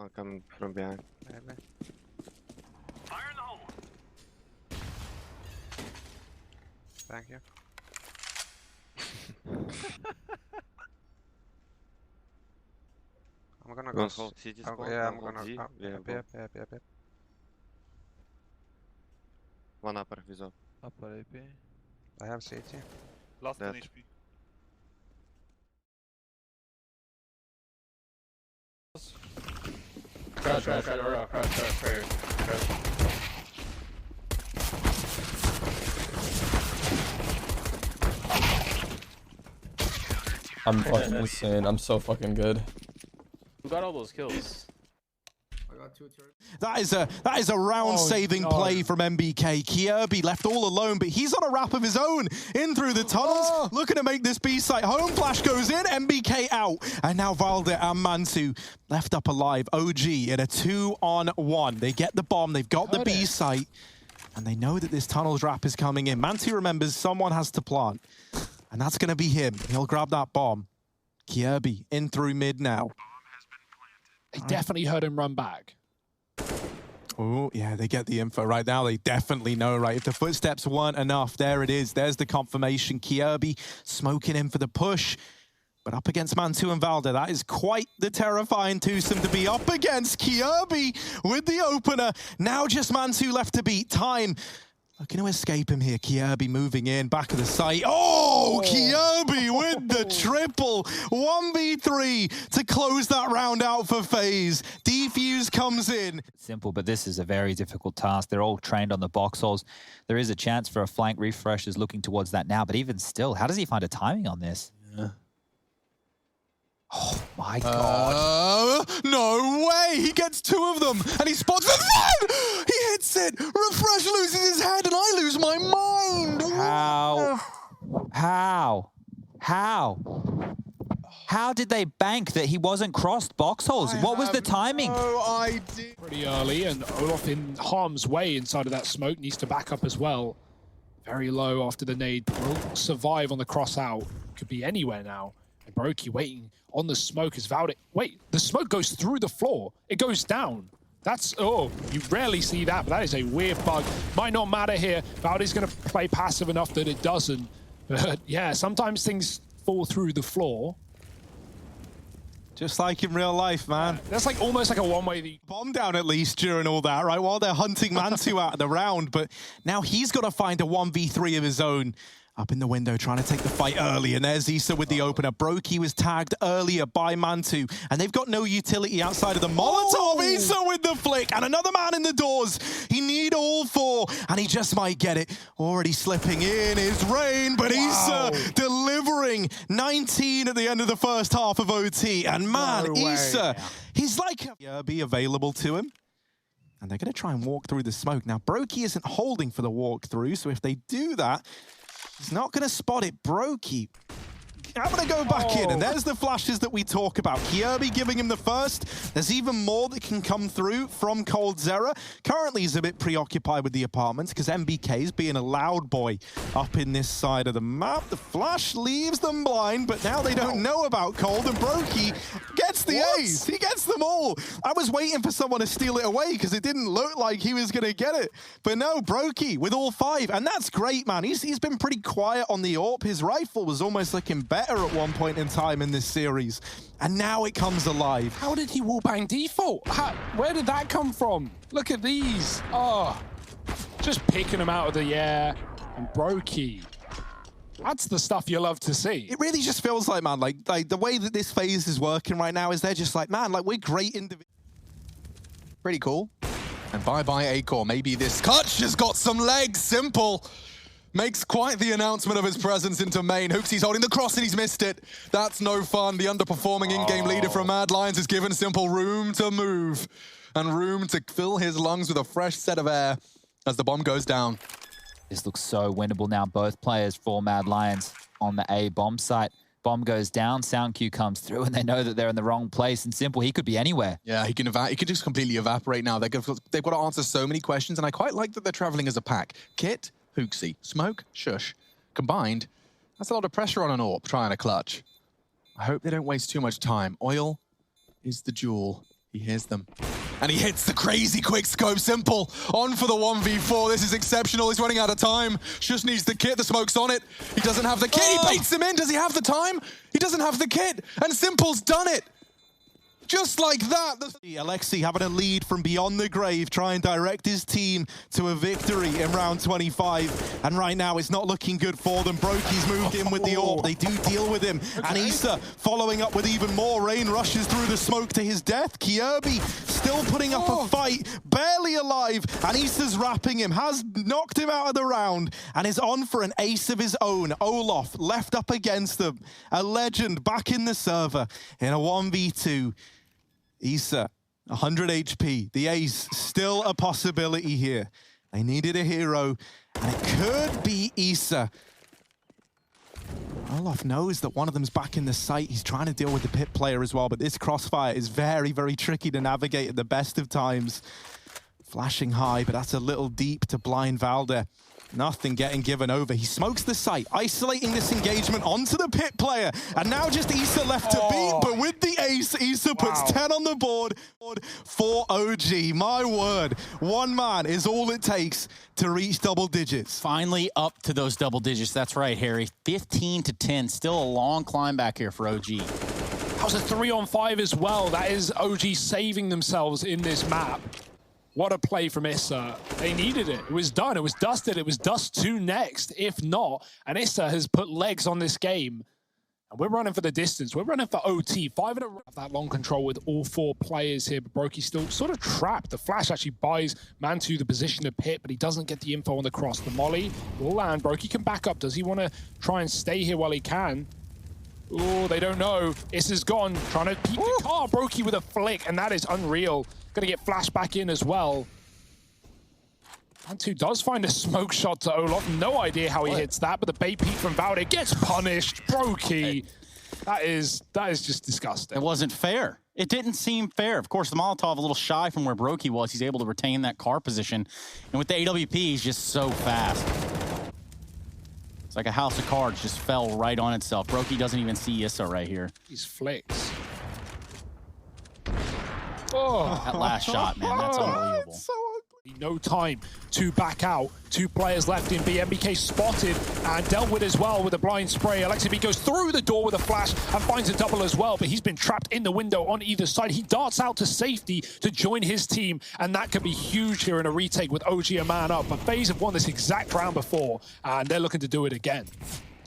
I'll come from behind. Fire in the hole. Thank you. I'm gonna go full. Yeah, I'm gonna. Yep. One upper is up. Upper AP. I have CT. Last Dead. 10 HP. Crash. I'm fucking insane. I'm so fucking good. Who got all those kills? That is a round-saving play from MBK. Kierby left all alone, but he's on a wrap of his own. In through the tunnels, looking to make this B site home. Flash goes in, MBK out. And now Valde and Mantu left up alive. OG in a 2-on-1. They get the bomb, they've got the B site, and they know that this tunnels wrap is coming in. Mantu remembers someone has to plant, and that's going to be him. He'll grab that bomb. Kierby in through mid now. They definitely heard him run back. Oh, yeah, they get the info right now. They definitely know, right? If the footsteps weren't enough, there it is. There's the confirmation. Kierby smoking in for the push. But up against Mantu and Valde, that is quite the terrifying twosome to be up against. Kierby with the opener. Now just Mantu left to beat. Time looking to escape him here. Kierby moving in, back of the site. Oh, Kierby with the triple. 1v3 to close that round out for FaZe. Defuse comes in. Simple, but this is a very difficult task. They're all trained on the box holes. There is a chance for a flank refresh is looking towards that now, but even still, how does he find a timing on this? Yeah. Oh my God. No way! He gets two of them and he spots the third! He hits it! Refresh loses his head and I lose my mind! How did they bank that he wasn't crossed box holes? What was the timing? No idea. Pretty early, and Olaf in harm's way inside of that smoke, needs to back up as well. Very low after the nade. Will survive on the cross out. Could be anywhere now. And Brokey waiting on the smoke as Valde. Wait, the smoke goes through the floor. It goes down. That's, oh, you rarely see that, but that is a weird bug. Might not matter here. Valde's going to play passive enough that it doesn't. But yeah, sometimes things fall through the floor. Just like in real life, man. That's like almost like a one-way. Bomb down at least during all that, right? While they're hunting Mantu out of the round. But now he's got to find a 1v3 of his own. Up in the window, trying to take the fight early. And there's Issa with the opener. Brokey was tagged earlier by Mantu. And they've got no utility outside of the Molotov. Issa with the flick. And another man in the doors. He need all four. And he just might get it. Already slipping in is Rain. But Issa delivering 19 at the end of the first half of OT. And man, Issa, he's like be available to him. And they're going to try and walk through the smoke. Now, Brokey isn't holding for the walkthrough. So if they do that, he's not going to spot it. Brokey, I'm going to go back in, and there's the flashes that we talk about. Kierby giving him the first. There's even more that can come through from coldzera. Currently, he's a bit preoccupied with the apartments because MBK's being a loud boy up in this side of the map. The flash leaves them blind, but now they don't know about Cold, and Brokey gets the ace. He gets them all. I was waiting for someone to steal it away because it didn't look like he was going to get it. But no, Brokey with all five, and that's great, man. He's been pretty quiet on the AWP. His rifle was almost looking better at one point in time in this series, and now it comes alive. How did he wallbang default? Where did that come from? Look at these. Oh, just picking them out of the air. And Brokey, that's the stuff you love to see. It really just feels like, man, like the way that this phase is working right now is they're just like, man, like we're great individuals. Pretty cool. And bye-bye Acor. Maybe this Clutch has got some legs. Simple makes quite the announcement of his presence into main. Hooksy's holding the cross and he's missed it. That's no fun. The underperforming in-game leader from Mad Lions has given Simple room to move and room to fill his lungs with a fresh set of air as the bomb goes down. This looks so winnable now. Both players for Mad Lions on the A bomb site. Bomb goes down, sound cue comes through, and they know that they're in the wrong place. And Simple, he could be anywhere. Yeah, he can just completely evaporate now. They've got to answer so many questions, and I quite like that they're traveling as a pack. Kit, Hooksy, Smoke, Shush. Combined, that's a lot of pressure on an AWP trying to clutch. I hope they don't waste too much time. Oil is the jewel. He hears them. And he hits the crazy quick scope. Simple on for the 1v4. This is exceptional. He's running out of time. Just needs the kit. The smoke's on it. He doesn't have the kit. He baits him in. Does he have the time? He doesn't have the kit. And Simple's done it. Just like that. Alexi having a lead from beyond the grave, try and direct his team to a victory in round 25. And right now, it's not looking good for them. Brokey's moved in with the AWP. They do deal with him. Okay. And Issa following up with even more. Rain rushes through the smoke to his death. Kierby still putting up a fight, barely alive. And Issa's wrapping him, has knocked him out of the round, and is on for an ace of his own. Olaf left up against them. A legend back in the server in a 1v2. Issa, 100 HP. The ace, still a possibility here. They needed a hero, and it could be Issa. Olaf knows that one of them's back in the site. He's trying to deal with the pit player as well, but this crossfire is very, very tricky to navigate at the best of times. Flashing high, but that's a little deep to blind Valder. Nothing getting given over. He smokes the site, isolating this engagement onto the pit player. And now just Issa left to beat, but with the ace, Issa puts 10 on the board for OG. My word, one man is all it takes to reach double digits. Finally up to those double digits. That's right, Harry. 15 to 10. Still a long climb back here for OG. That was a 3-on-5 as well. That is OG saving themselves in this map. What a play from Issa. They needed it. It was done. It was dusted. It was dust to next, if not. And Issa has put legs on this game. And we're running for the distance. We're running for OT. 5 in a row. That long control with all 4 players here. But Brokey's still sort of trapped. The flash actually buys Mantu the position to pit, but he doesn't get the info on the cross. The molly will land. Brokey can back up. Does he want to try and stay here while he can? Oh, they don't know. Issa's gone. Trying to peek the car. Brokey with a flick, and that is unreal. Gonna get flashed back in as well. Mantu does find a smoke shot to Olaf. No idea how he hits that, but the bait peek from Valde gets punished. Brokey. That is just disgusting. It wasn't fair. It didn't seem fair. Of course, the Molotov a little shy from where Brokey was. He's able to retain that car position. And with the AWP, he's just so fast. It's like a house of cards just fell right on itself. Brokey doesn't even see Issa right here. These flicks. That last shot, man, that's unbelievable. So no time to back out. 2 players left in B. MBK spotted and dealt with as well with a blind spray. Alexi B goes through the door with a flash and finds a double as well, but he's been trapped in the window on either side. He darts out to safety to join his team, and that could be huge here in a retake with OG a man up. But FaZe have won this exact round before, and they're looking to do it again.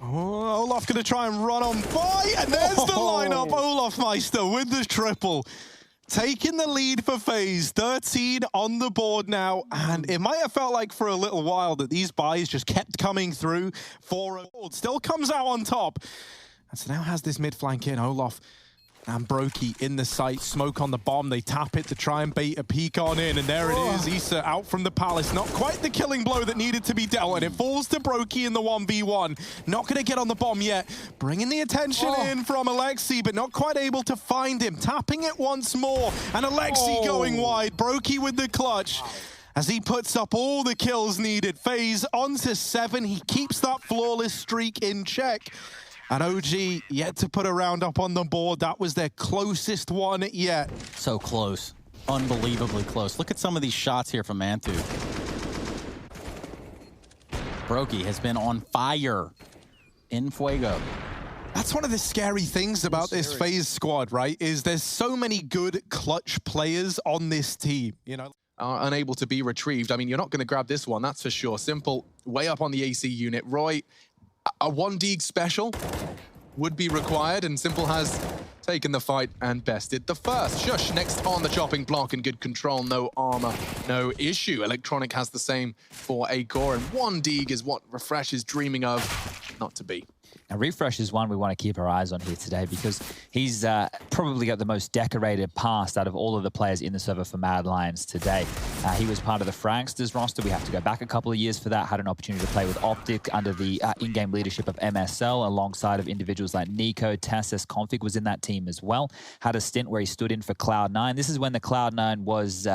Oh, Olaf gonna try and run on by, and there's the lineup. Olaf Meister with the triple. Taking the lead for FaZe, 13 on the board now, and it might have felt like for a little while that these buys just kept coming through for a board. Still comes out on top, and so now has this mid flank in. Olaf and Brokey in the site, smoke on the bomb. They tap it to try and bait a peek on in, and there it is. Issa out from the palace. Not quite the killing blow that needed to be dealt, and it falls to Brokey in the 1v1. Not going to get on the bomb yet. Bringing the attention in from Alexi, but not quite able to find him. Tapping it once more, and Alexi going wide. Brokey with the clutch. As he puts up all the kills needed. FaZe onto 7. He keeps that flawless streak in check. And OG yet to put a round up on the board. That was their closest one yet. So close. Unbelievably close. Look at some of these shots here from Mantu. Brokey has been on fire in Fuego. That's one of the scary things about this FaZe squad, right? Is there's so many good clutch players on this team, you know? Are unable to be retrieved. I mean, you're not going to grab this one, that's for sure. Simple, way up on the AC unit. Roy, a 1D special would be required, and Simple has taken the fight and bested the first. Shush next on the chopping block in good control, no armor, no issue. Electronic has the same for A-Core, and 1D is what Refresh is dreaming of, not to be. Now, Refresh is one we want to keep our eyes on here today because he's probably got the most decorated past out of all of the players in the server for Mad Lions today. He was part of the Franksters roster. We have to go back a couple of years for that. Had an opportunity to play with Optic under the in-game leadership of MSL alongside of individuals like Nico. Tassis Config was in that team as well. Had a stint where he stood in for Cloud9. This is when the Cloud9 was